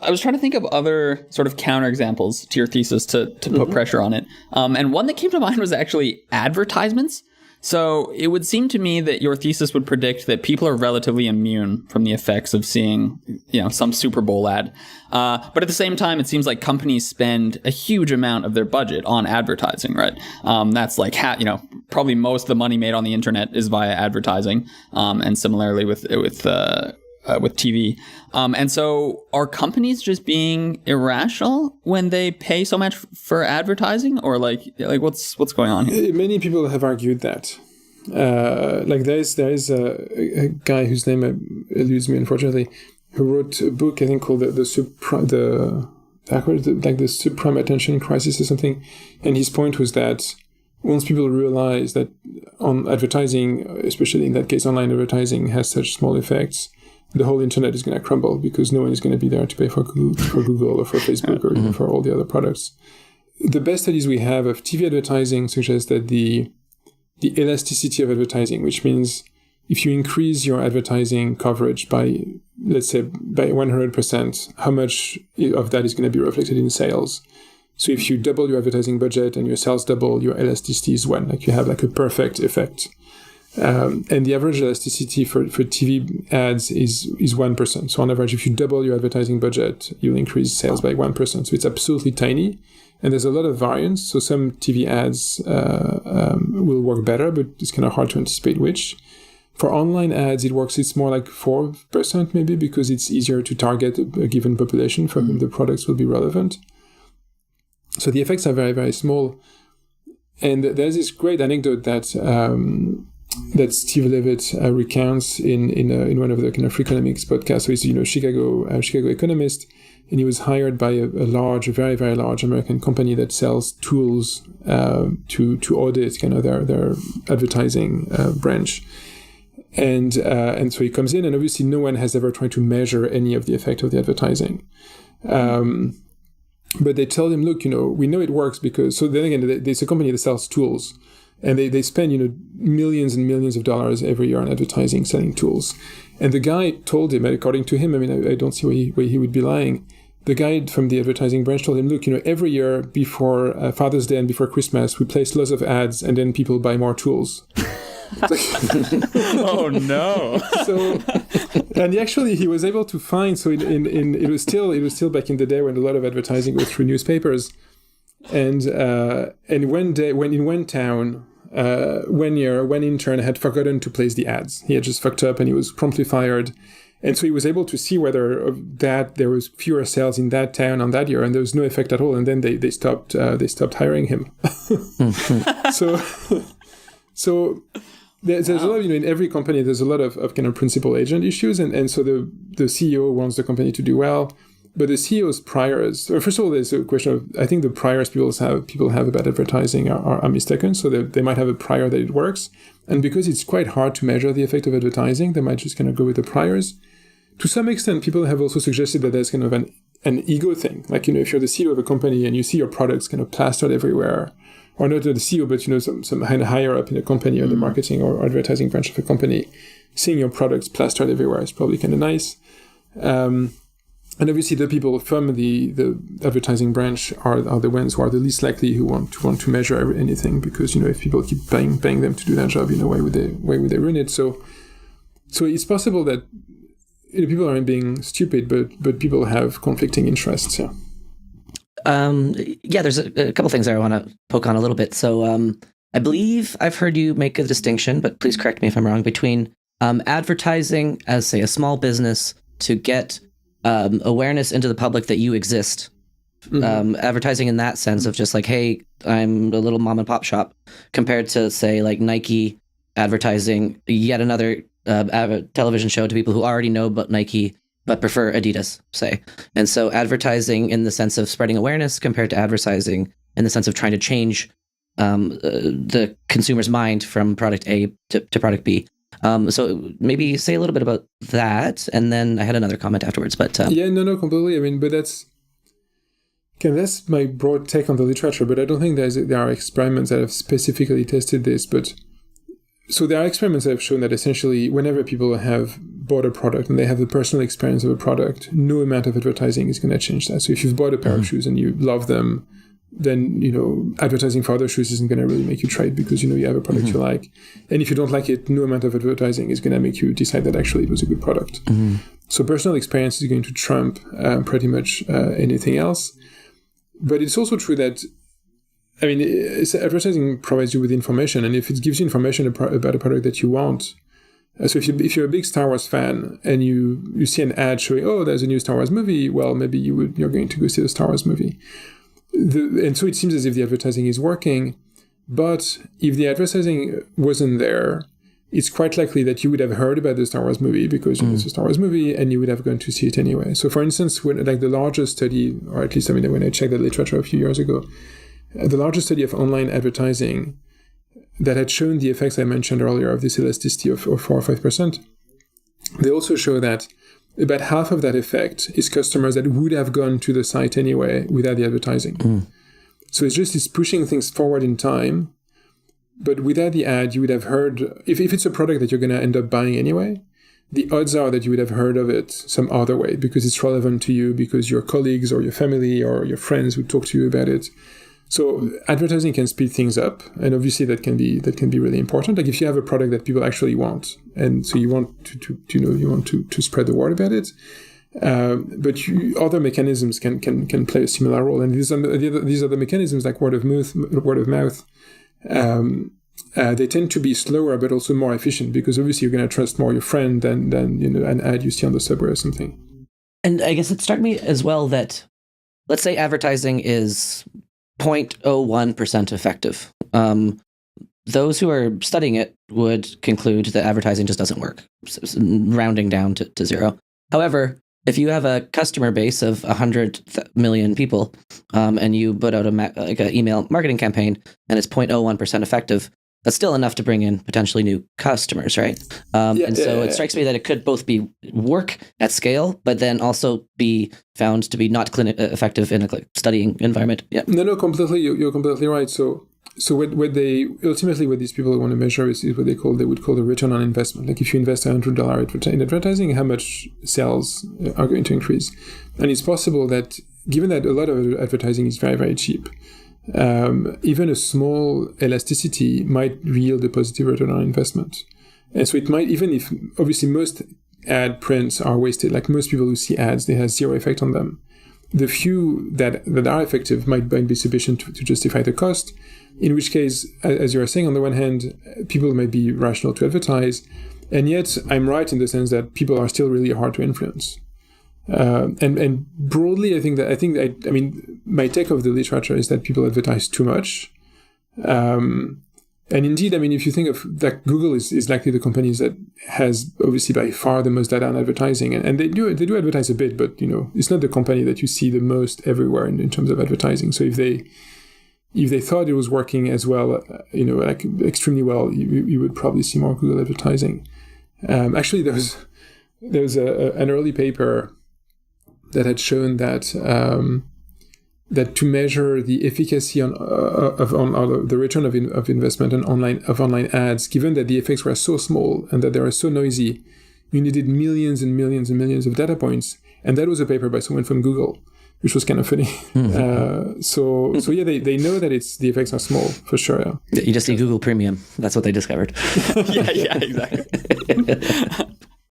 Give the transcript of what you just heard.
I was trying to think of other sort of counterexamples to your thesis to put pressure on it. And one that came to mind was actually advertisements. So it would seem to me that your thesis would predict that people are relatively immune from the effects of seeing, some Super Bowl ad. But at the same time, it seems like companies spend a huge amount of their budget on advertising, right? That's like, probably most of the money made on the internet is via advertising. And similarly with TV. And so are companies just being irrational when they pay so much for advertising, or like what's going on here? Many people have argued that. There is a guy whose name eludes me, unfortunately, who wrote a book, I think, called the subprime attention crisis or something. And his point was that once people realize that on advertising, especially in that case, online advertising has such small effects, the whole internet is going to crumble because no one is going to be there to pay for Google or for Facebook or for all the other products. The best studies we have of TV advertising suggest that the elasticity of advertising, which means if you increase your advertising coverage by, let's say, by 100%, how much of that is going to be reflected in sales? So if you double your advertising budget and your sales double, your elasticity is 1. Like you have like a perfect effect. And the average elasticity for TV ads is 1%. So on average, if you double your advertising budget, you'll increase sales by 1%. So it's absolutely tiny. And there's a lot of variance. So some TV ads will work better, but it's kind of hard to anticipate which. For online ads, it's more like 4% maybe, because it's easier to target a given population for whom the products will be relevant. So the effects are very, very small. And there's this great anecdote that Steve Levitt recounts in one of the kind of economics podcasts. So he's Chicago economist, and he was hired by a very, very large American company that sells tools to audit kind of their advertising branch. And so he comes in, and obviously no one has ever tried to measure any of the effect of the advertising. But they tell him, look, we know it works because, so then again, there's a company that sells tools. And they spend, millions and millions of dollars every year on advertising, selling tools. And the guy told him, according to him, I don't see why he would be lying. The guy from the advertising branch told him, look, every year before Father's Day and before Christmas, we place lots of ads and then people buy more tools. Oh no! So, and he was able to find. So it was still back in the day when a lot of advertising was through newspapers. And one day, when in one town, one year, one intern had forgotten to place the ads. He had just fucked up, and he was promptly fired. And so he was able to see whether there was fewer sales in that town on that year, and there was no effect at all. And then they stopped hiring him. So there's a lot of, in every company there's a lot of kind of principal agent issues, and so the CEO wants the company to do well. But the CEO's priors, first of all, there's a question of, I think the priors people have about advertising are mistaken. So they might have a prior that it works. And because it's quite hard to measure the effect of advertising, they might just kind of go with the priors. To some extent, people have also suggested that there's kind of an ego thing. Like, if you're the CEO of a company and you see your products kind of plastered everywhere, or not the CEO, but, some higher up in a company or the marketing or advertising branch of a company, seeing your products plastered everywhere is probably kind of nice. And obviously, the people from the advertising branch are the ones who are the least likely who want to measure anything, because if people keep paying them to do their job, why would they ruin it? So it's possible that people aren't being stupid, but people have conflicting interests. Yeah. There's a couple things I want to poke on a little bit. So I believe I've heard you make a distinction, but please correct me if I'm wrong, between advertising as, say, a small business to get awareness into the public that you exist. Advertising in that sense of just like, hey, I'm a little mom and pop shop, compared to, say, like Nike advertising yet another television show to people who already know about Nike but prefer Adidas, say. And so advertising in the sense of spreading awareness compared to advertising in the sense of trying to change the consumer's mind from product A to product B. So maybe say a little bit about that, and then I had another comment afterwards. But completely. But that's my broad take on the literature. But I don't think there are experiments that have specifically tested this. But So there are experiments that have shown that essentially whenever people have bought a product and they have the personal experience of a product, no amount of advertising is going to change that. So if you've bought a pair of shoes and you love them, then, advertising for other shoes isn't going to really make you try it because, you have a product you like. And if you don't like it, no amount of advertising is going to make you decide that actually it was a good product. So personal experience is going to trump pretty much anything else. But it's also true that, advertising provides you with information, and if it gives you information about a product that you want, so if you're a big Star Wars fan and you see an ad showing, oh, there's a new Star Wars movie, well, maybe you're going to go see the Star Wars movie. And so it seems as if the advertising is working, but if the advertising wasn't there, it's quite likely that you would have heard about the Star Wars movie because it's a Star Wars movie and you would have gone to see it anyway. So for instance, when the largest study, or at least when I checked the literature a few years ago, the largest study of online advertising that had shown the effects I mentioned earlier of this elasticity of 4 or 5%, they also show that about half of that effect is customers that would have gone to the site anyway without the advertising. So it's pushing things forward in time. But without the ad, you would have heard, if it's a product that you're going to end up buying anyway, the odds are that you would have heard of it some other way because it's relevant to you, because your colleagues or your family or your friends would talk to you about it. So advertising can speed things up, and obviously that can be really important. Like if you have a product that people actually want, and so you want to spread the word about it, but other mechanisms can play a similar role, and these are the mechanisms like word of mouth. They tend to be slower but also more efficient because obviously you're going to trust more your friend than an ad you see on the subway or something. And I guess it struck me as well that, let's say advertising is 0.01% effective. Those who are studying it would conclude that advertising just doesn't work, rounding down to zero. However, if you have a customer base of 100 million people, and you put out an email marketing campaign, and it's 0.01% effective, that's still enough to bring in potentially new customers, right? It strikes me that it could both be work at scale, but then also be found to be not effective in a studying environment. Yeah. No, completely. You're completely right. So what these people want to measure is what they would call the return on investment. Like if you invest $100 in advertising, how much sales are going to increase? And it's possible that given that a lot of advertising is very, very cheap, even a small elasticity might yield a positive return on investment. And so it might, even if obviously most ad prints are wasted, like most people who see ads, they have zero effect on them. The few that are effective might be sufficient to justify the cost, in which case, as you are saying, on the one hand, people might be rational to advertise, and yet I'm right in the sense that people are still really hard to influence. And broadly, I think my take of the literature is that people advertise too much. And indeed, if you think of that, Google is likely the company that has obviously by far the most data on advertising, and they do advertise a bit, but it's not the company that you see the most everywhere in terms of advertising. So if they thought it was working as well, extremely well, you would probably see more Google advertising. Actually, there was an early paper that had shown that to measure the efficacy of the return of investment on online ads, given that the effects were so small and that they were so noisy, you needed millions and millions and millions of data points. And that was a paper by someone from Google, which was kind of funny. So they know that the effects are small for sure. Yeah. You just need Google Premium. That's what they discovered. yeah, exactly.